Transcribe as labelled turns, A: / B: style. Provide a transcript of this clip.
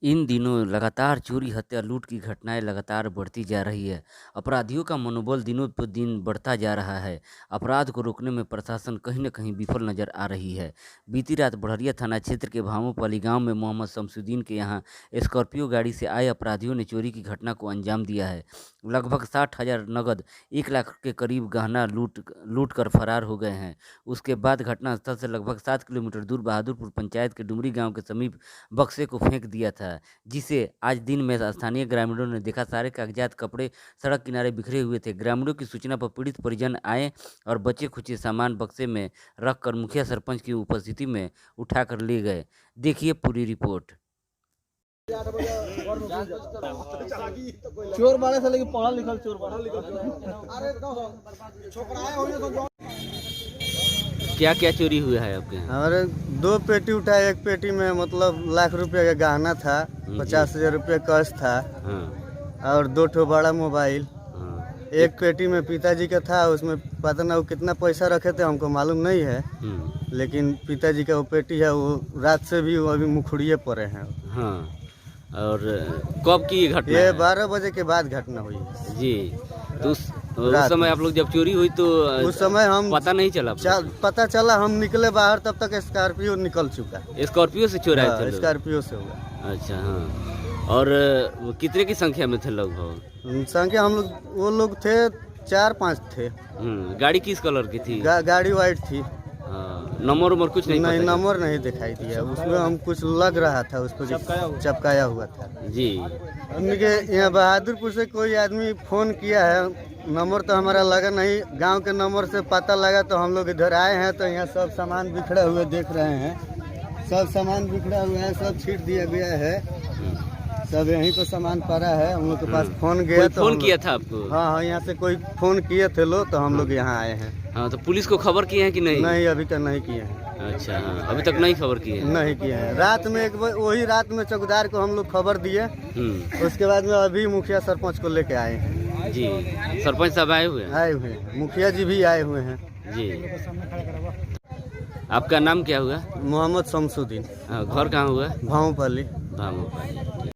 A: इन दिनों लगातार चोरी, हत्या, लूट की घटनाएं लगातार बढ़ती जा रही है। अपराधियों का मनोबल दिनों पर दिन बढ़ता जा रहा है। अपराध को रोकने में प्रशासन कहीं न कहीं विफल नजर आ रही है। बीती रात बड़हरिया थाना क्षेत्र के भामोपाली गांव में मोहम्मद शमसुद्दीन के यहां स्कॉर्पियो गाड़ी से आए अपराधियों ने चोरी की घटना को अंजाम दिया है। लगभग 60,000 नगद, 1 लाख के करीब गहना लूट कर फरार हो गए हैं। उसके बाद घटनास्थल से लगभग 7 किलोमीटर दूर बहादुरपुर पंचायत के डुमरी गांव के समीप बक्से को फेंक दिया था, जिसे आज दिन में स्थानीय ग्रामीणों ने देखा। सारे कागजात, कपड़े सड़क किनारे बिखरे हुए थे। ग्रामीणों की सूचना पर पीड़ित परिजन आए और बचे खुचे सामान बक्से में रखकर मुखिया सरपंच की उपस्थिति में उठाकर ले गए। देखिए पूरी रिपोर्ट।
B: चोर बाड़े से लेकिन पढ़ल लिखल चोर बाड़े।
A: क्या क्या चोरी हुआ है आपके यहाँ?
B: हमारे 2 पेटी उठाए। एक पेटी में मतलब लाख रुपए का गहना था, 50,000 रुपये कैश था।
A: हाँ,
B: और 2 ठो बड़ा मोबाइल।
A: हाँ,
B: एक पेटी में पिताजी का था, उसमें पता ना वो कितना पैसा रखे थे, हमको मालूम नहीं है। लेकिन पिताजी का वो पेटी है, वो रात से भी वो अभी मुखड़िए पड़े हैं।
A: हाँ। और कब की ये घटना
B: ये
A: है?
B: 12 बजे के बाद घटना हुई है
A: जी। तो उस समय आप लोग जब चोरी हुई तो
B: उस समय हम
A: पता नहीं चला?
B: पता चला, हम निकले बाहर तब तक स्कॉर्पियो निकल चुका।
A: स्कॉर्पियो से चोराए थे लोग?
B: स्कॉर्पियो से हुआ।
A: अच्छा, हाँ। और वो कितने की संख्या में थे लगभग?
B: संख्या हम लोग, वो लोग थे 4-5 थे।
A: गाड़ी किस कलर की थी?
B: गाड़ी वाइट थी।
A: हाँ, नंबर उम्र कुछ नहीं?
B: नहीं, नंबर नहीं दिखाई दिया। उसमें हम कुछ लग रहा था, उसको चपकाया हुआ था
A: जी।
B: उनके यहाँ बहादुरपुर से कोई आदमी फोन किया है, नंबर तो हमारा लगा नहीं। गांव के नंबर से पता लगा तो हम लोग इधर आए हैं। तो यहाँ सब सामान बिखरे हुए देख रहे हैं। सब सामान बिखरा हुआ है, सब छीट दिया गया है। सब यहीं पर सामान पड़ा है। हम लोग के पास फोन गया तो
A: फोन किया था आपको?
B: हाँ, यहाँ से कोई फोन किए थे लोग, तो हम लोग यहाँ आए हैं।
A: हाँ, तो पुलिस को खबर किए हैं कि नहीं?
B: नहीं, अभी तक नहीं किए हैं।
A: अच्छा, हाँ, अभी तक नहीं खबर किए हैं?
B: नहीं किए हैं। रात में वही रात में चौकीदार को हम लोग खबर दिए। उसके बाद में अभी मुखिया सरपंच को लेके आए हैं।
A: जी। सरपंच साहब आए हुए हैं?
B: आए हुए हैं, मुखिया जी भी आए हुए हैं।
A: जी। आपका नाम क्या हुआ?
B: मोहम्मद शमसुद्दीन।
A: घर कहाँ हुआ?
B: भामोपाली।
A: भामोपाली।